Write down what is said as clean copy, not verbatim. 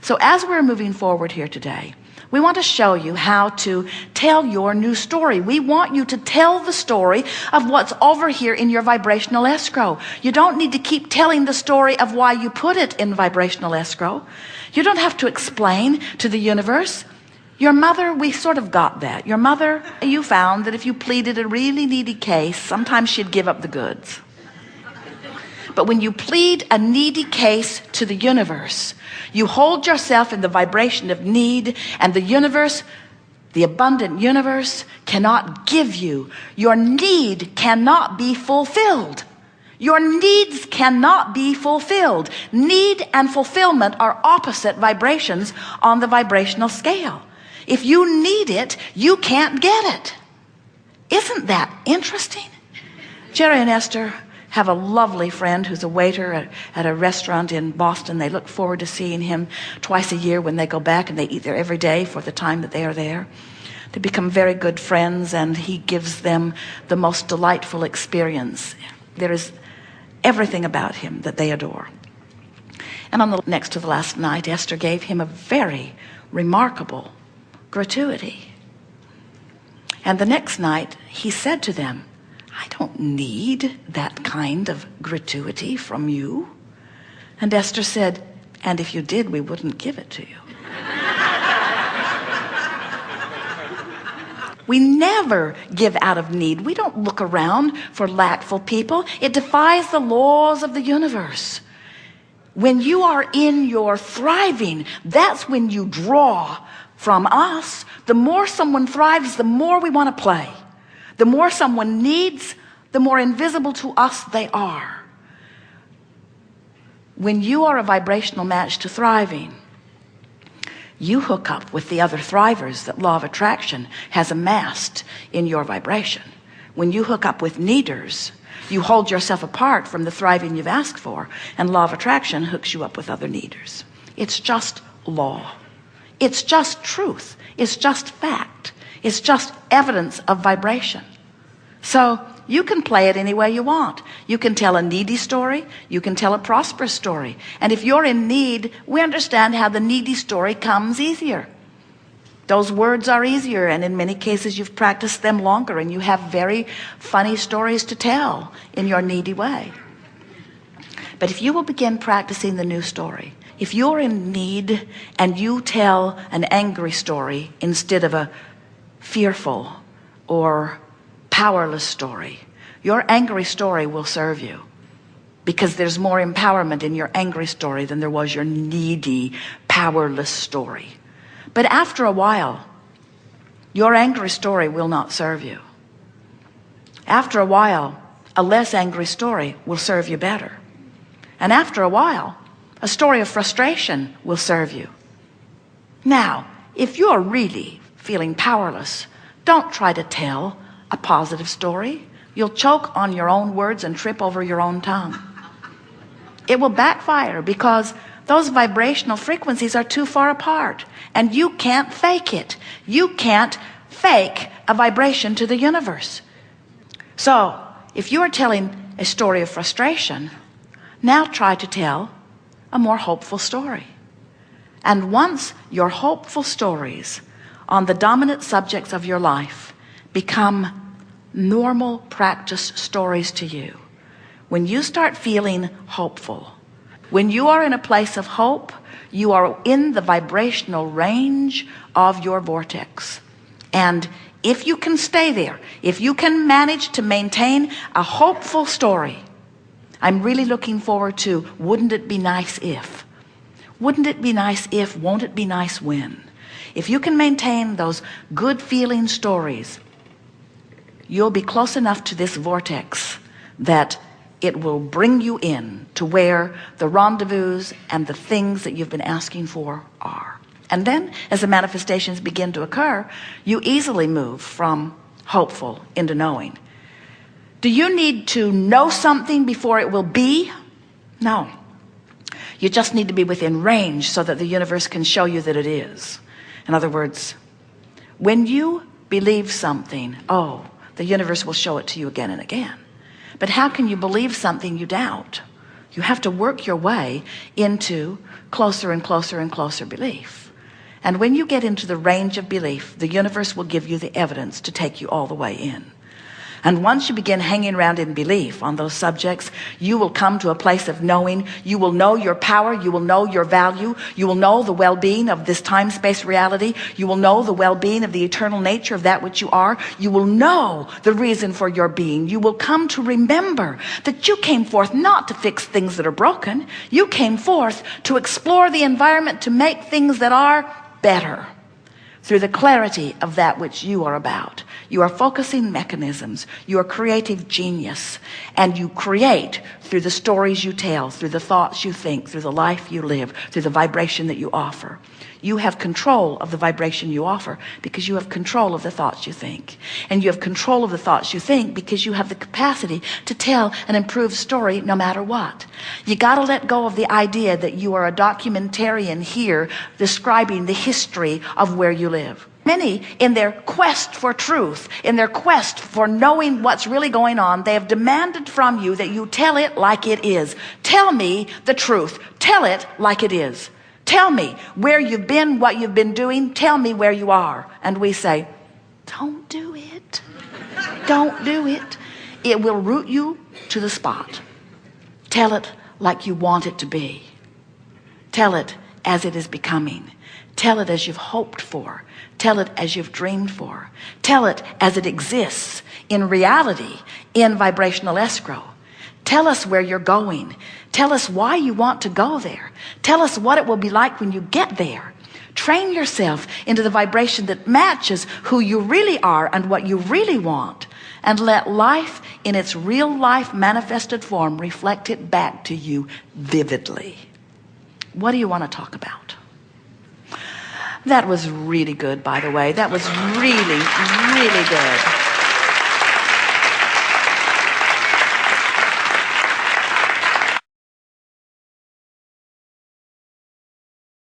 So as we're moving forward here today, we want to show you how to tell your new story. We want you to tell the story of what's over here in your vibrational escrow. You don't need to keep telling the story of why you put it in vibrational escrow. You don't have to explain to the universe. Your mother, we sort of got that. Your mother, you found that if you pleaded a really needy case, sometimes she'd give up the goods. But when you plead a needy case to the universe, you hold yourself in the vibration of need, and the universe, the abundant universe, cannot give you. Your need cannot be fulfilled. Your needs cannot be fulfilled. Need and fulfillment are opposite vibrations on the vibrational scale. If you need it, you can't get it. Isn't that interesting? Jerry and Esther have a lovely friend who's a waiter at a restaurant in Boston. They look forward to seeing him twice a year when they go back, and they eat there every day for the time that they are there. They become very good friends, and he gives them the most delightful experience. There is everything about him that they adore. And on the next to the last night, Esther gave him a very remarkable gratuity. And the next night he said to them, I don't need that kind of gratuity from you. And Esther said, and if you did, we wouldn't give it to you. We never give out of need. We don't look around for lackful people. It defies the laws of the universe. When you are in your thriving, that's when you draw from us. The more someone thrives, the more we want to play. The more someone needs, the more invisible to us they are. When you are a vibrational match to thriving, you hook up with the other thrivers that law of attraction has amassed in your vibration. When you hook up with needers, you hold yourself apart from the thriving you've asked for, and law of attraction hooks you up with other needers. It's just law. It's just truth. It's just fact. It's just evidence of vibration. So you can play it any way you want. You can tell a needy story. You can tell a prosperous story. And if you're in need, we understand how the needy story comes easier. Those words are easier, and in many cases you've practiced them longer, and you have very funny stories to tell in your needy way. But if you will begin practicing the new story, if you're in need and you tell an angry story instead of a fearful or powerless story, your angry story will serve you, because there's more empowerment in your angry story than there was your needy, powerless story. But after a while, your angry story will not serve you. After a while, a less angry story will serve you better. And after a while, a story of frustration will serve you. Now, if you're really feeling powerless, don't try to tell a positive story. You'll choke on your own words and trip over your own tongue. It will backfire, because those vibrational frequencies are too far apart, and you can't fake it. You can't fake a vibration to the universe. So if you are telling a story of frustration, now try to tell a more hopeful story. And once your hopeful stories on the dominant subjects of your life become normal practice stories to you, when you start feeling hopeful, when you are in a place of hope, you are in the vibrational range of your vortex. And if you can stay there, if you can manage to maintain a hopeful story, I'm really looking forward to wouldn't it be nice if. Wouldn't it be nice if, won't it be nice when. If you can maintain those good feeling stories, you'll be close enough to this vortex that it will bring you in to where the rendezvous and the things that you've been asking for are. And then as the manifestations begin to occur, you easily move from hopeful into knowing. Do you need to know something before it will be? No. You just need to be within range so that the universe can show you that it is. In other words, when you believe something, oh, the universe will show it to you again and again. But how can you believe something you doubt? You have to work your way into closer and closer and closer belief. And when you get into the range of belief, the universe will give you the evidence to take you all the way in. And once you begin hanging around in belief on those subjects, you will come to a place of knowing. You will know your power. You will know your value. You will know the well-being of this time-space reality. You will know the well-being of the eternal nature of that which you are. You will know the reason for your being. You will come to remember that you came forth not to fix things that are broken. You came forth to explore the environment, to make things that are better through the clarity of that which you are about. You are focusing mechanisms. You are creative genius. And you create through the stories you tell, through the thoughts you think, through the life you live, through the vibration that you offer. You have control of the vibration you offer because you have control of the thoughts you think. And you have control of the thoughts you think because you have the capacity to tell an improved story no matter what. You got to let go of the idea that you are a documentarian here describing the history of where you live. Many, in their quest for truth, in their quest for knowing what's really going on, they have demanded from you that you tell it like it is. Tell me the truth. Tell it like it is. Tell me where you've been, what you've been doing. Tell me where you are. And we say, don't do it. Don't do it. It will root you to the spot. Tell it like you want it to be. Tell it as it is becoming. Tell it as you've hoped for. Tell it as you've dreamed for. Tell it as it exists in reality, in vibrational escrow. Tell us where you're going. Tell us why you want to go there. Tell us what it will be like when you get there. Train yourself into the vibration that matches who you really are and what you really want. And let life in its real life manifested form reflect it back to you vividly. What do you want to talk about? That was really good, by the way. That was really, really good.